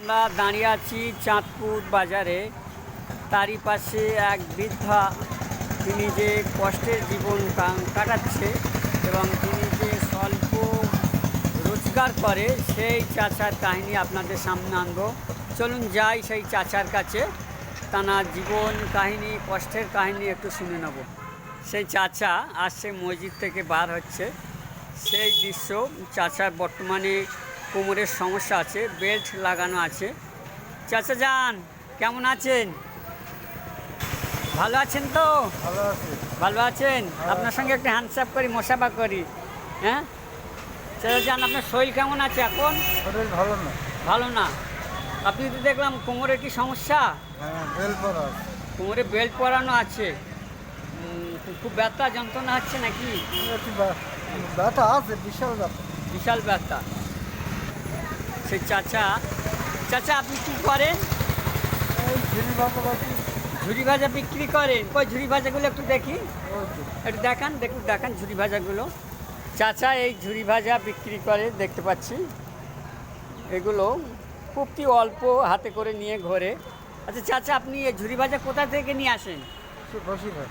আমরা দাঁড়িয়ে আছি চাঁদপুর বাজারে। তারই পাশে এক বৃদ্ধা, তিনি যে কষ্টের জীবন কাটাচ্ছে এবং তিনি যে স্বল্প রোজগার করে সেই চাচার কাহিনী আপনাদের সামনে আনবো। চলুন যাই সেই চাচার কাছে, তার জীবন কাহিনী, কষ্টের কাহিনী একটু শুনে নেব। সেই চাচা আসছে মসজিদ থেকে বার হচ্ছে, সেই দৃশ্য। চাচার বর্তমানে কোমরের সমস্যা আছে, বেল্ট লাগানো আছে। চাচা যান, কেমন আছেন? ভালো আছেন তো? ভালো আছি। ভালো আছেন? আপনার সঙ্গে একটু হ্যান্ডসাপ করি, মোসাফা করি। হ্যাঁ চাচা যান, আপনার শরীর কেমন আছে এখন? শরীর ভালো না। ভালো না? আপনি তো দেখলাম কোমরের কি সমস্যা? হ্যাঁ, বেল পরা আছে। কোমরে বেল্ট পরানো আছে। খুব ব্যথা যন্ত্রণা হচ্ছে নাকি? একটু ব্যথা আছে, বিশাল ব্যথা। বিশাল ব্যথা। সেই চাচা, চাচা আপনি কী করেন? এই ঝিরি ভাজা বাকি। ঝুড়ি ভাজা বিক্রি করেন? কই ঝুড়ি ভাজাগুলো একটু দেখি, ওই তো। একটু দেখান, দেখান ঝুড়ি ভাজাগুলো। চাচা এই ঝুড়ি ভাজা বিক্রি করে দেখতে পাচ্ছি। এগুলো খুব কি অল্প হাতে করে নিয়ে ঘোরে। আচ্ছা চাচা, আপনি এই ঝুড়ি ভাজা কোথা থেকে নিয়ে আসেন? সে বসিরহাট।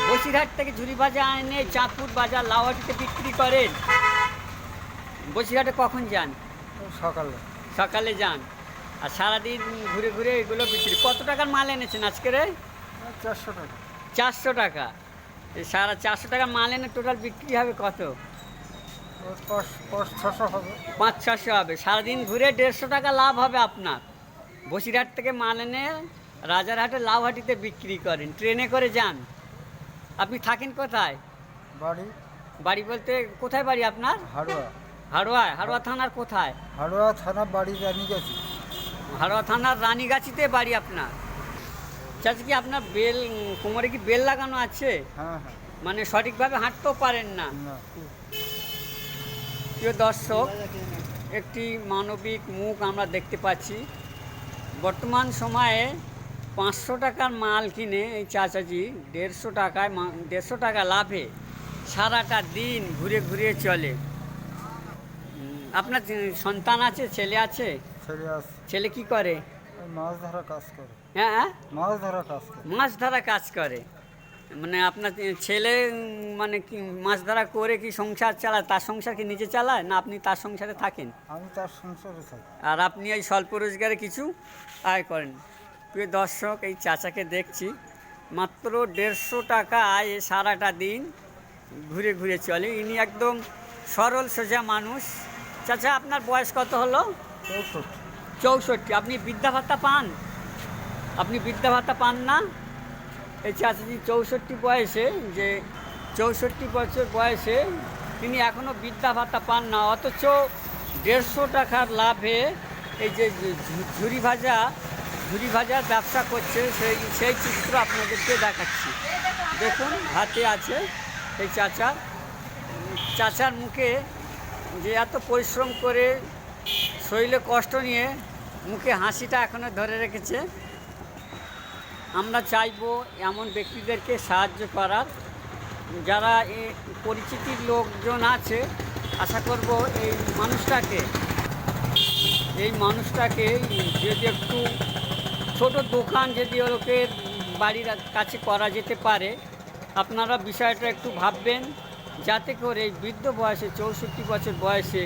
বসিরহাট থেকে ঝুড়ি ভাজা এনে চাঁদপুর বাজার লাউহাটিতে বিক্রি করেন? বসিরহাটে কখন যান? সকালে। সকালে যান, আর সারাদিন ঘুরে ঘুরে এগুলো বিক্রি। কত টাকার মাল এনেছেন আজকে রে? 400 টাকা। 400 টাকা। এই 450 টাকার মাল এনে টোটাল বিক্রি হবে কত? 600 হবে। 500-600 হবে। সারাদিন ঘুরে 150 টাকা লাভ হবে আপনার। বসিরহাট থেকে মাল এনে রাজারহাটে লাউহাটিতে বিক্রি করেন, ট্রেনে করে যান। আপনি থাকেন কোথায়? বাড়ি বাড়ি বলতে কোথায় বাড়ি আপনার? হাড়োয়া। হাড়োয়া থানার কোথায়? হাড়োয়া থানা, বাড়ি রানী গেছি। হাড়োয়া থানার রানীগাছিতে বাড়ি আপনার। চাচা কি আপনার কোমরে কি বেল লাগানো আছে? হ্যাঁ হ্যাঁ। মানে সঠিকভাবে হাঁটতেও পারেন না? না। প্রিয় দর্শক, একটি মানবিক মুখ আমরা দেখতে পাচ্ছি। বর্তমান সময়ে 500 টাকার মাল কিনে এই চাচাজি 150 টাকা লাভে সারাটা দিন ঘুরে ঘুরে চলে। আপনার সন্তান আছে, ছেলে আছে? ছেলে আছে। ছেলে কি করে? ওই মাছ ধরা কাজ করে। হ্যাঁ, মাছ ধরা কাজ করে। মাছ ধরা কাজ করে। মানে আপনার ছেলে মানে কি মাছ ধরা করে কি সংসার চালায়? তার সংসার কি নিজে চালায়, না আপনি তার সংসারে থাকেন? আমি তার সংসারে থাকি। আর আপনি এই স্বল্প রোজগারে কিছু আয় করেন। প্রিয় দর্শক, এই চাচাকে দেখছি, মাত্র 150 টাকা আয়ে সারাটা দিন ঘুরে ঘুরে চলে। ইনি একদম সরল সোজা মানুষ। চাচা আপনার বয়স কত হলো? 64। আপনি বৃদ্ধা ভাতা পান? আপনি বৃদ্ধা ভাতা পান না? এই চাচাজি 64 বয়সে, যে 64 বছর বয়সে তিনি এখনও বৃদ্ধা ভাতা পান না, অথচ 150 টাকার লাভে এই যে ঝুড়ি ভাজার ব্যবসা করছে, সেই চিত্র আপনাদেরকে দেখাচ্ছি। দেখুন হাতে আছে এই চাচার মুখে যে এত পরিশ্রম করে শরীরে কষ্ট নিয়ে মুখে হাসিটা এখনও ধরে রেখেছে। আমরা চাইবো এমন ব্যক্তিদেরকে সাহায্য করার, যারা পরিচিতির লোকজন আছে। আশা করব এই মানুষটাকে যদি একটু ছোট দোকান যদি লোকের বাড়ির কাছে করা যেতে পারে, আপনারা বিষয়টা একটু ভাববেন, যাতে করে এই বৃদ্ধ বয়সে 64 বছর বয়সে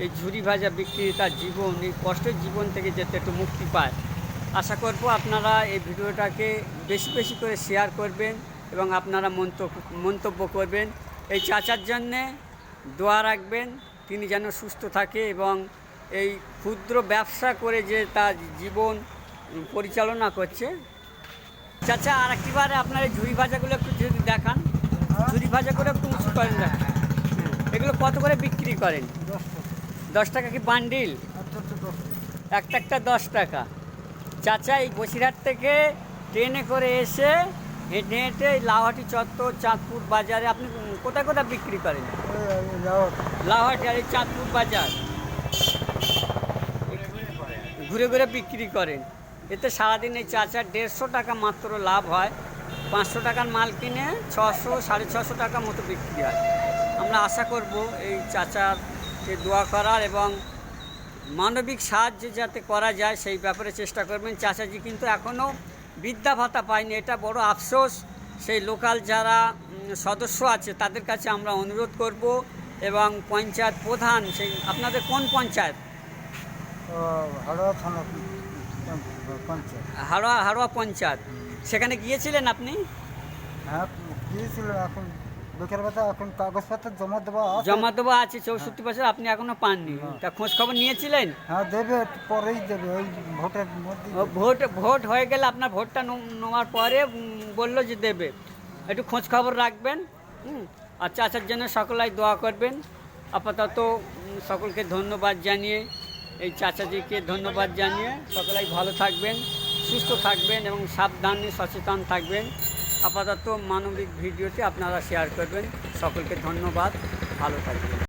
এই ঝুড়ি ভাজা বিক্রি তার জীবন, এই কষ্টের জীবন থেকে যাতে একটু মুক্তি পায়। আশা করব আপনারা এই ভিডিওটাকে বেশি বেশি করে শেয়ার করবেন এবং আপনারা মন্তব্য করবেন। এই চাচার জন্যে দোয়া রাখবেন, তিনি যেন সুস্থ থাকে এবং এই ক্ষুদ্র ব্যবসা করে যে তার জীবন পরিচালনা করছে। চাচা আর একটিবারে আপনার এই ঝুড়ি ভাজাগুলো একটু যদি দেখান। ঝুড়ি ভাজাগুলো একটু উঁচু করেন দেখান। এগুলো কত করে বিক্রি করেন? 10 টাকা কি বান্ডিল? একটা 10 টাকা। চাচা এই বসিরহাট থেকে ট্রেনে করে এসে হেঁটে হেঁটে এই লাউহাটি চত্বর চাঁদপুর বাজারে আপনি কোথায় কোথায় বিক্রি করেন? লাউহাটি আর এই চাঁদপুর বাজার ঘুরে ঘুরে বিক্রি করেন। এতে সারাদিন এই চাচার 150 টাকা মাত্র লাভ হয়। 500 টাকার মাল কিনে 600 650 টাকা মতো বিক্রি হয়। আমরা আশা করব এই চাচারকে দোয়া করার এবং মানবিক সাহায্য যাতে করা যায় সেই ব্যাপারে চেষ্টা করবেন। চাচাজি কিন্তু এখনও বৃদ্ধা ভাতা পায়নি, এটা বড় আফসোস। সেই লোকাল যারা সদস্য আছে তাদের কাছে আমরা অনুরোধ করব, এবং পঞ্চায়েত প্রধান, সেই আপনাদের কোন পঞ্চায়েত? হাড়োয়া থানা পঞ্চায়েত। হাড়োয়া পঞ্চায়েত, সেখানে গিয়েছিলেন আপনি? হ্যাঁ গিয়েছিল, এখন বেকার ভাতা এখন কাগজপত্র জমা দেওয়া আছে। জমা দেওয়া আছে 64 বছর, আপনি এখনো পাননি। তা খোঁজ খবর নিয়েছিলেন? হ্যাঁ দেবে, একটু পরেই দেবে, ওই ভোটের মধ্যে। ভোট হয়ে গেলে আপনার ভোটটা নেওয়ার পরে বললো যে দেবে, একটু খোঁজ খবর রাখবেন। আর চাচার জন্য সকলাই দোয়া করবেন। আপাতত সকলকে ধন্যবাদ জানিয়ে, এই চাচাজিকে ধন্যবাদ জানিয়ে সকলাই ভালো থাকবেন, সুস্থ থাকবেন এবং সাবধানে সচেতন থাকবেন। আপাতত মানবিক ভিডিওটি আপনারা শেয়ার করবেন। সকলকে ধন্যবাদ, ভালো থাকবেন।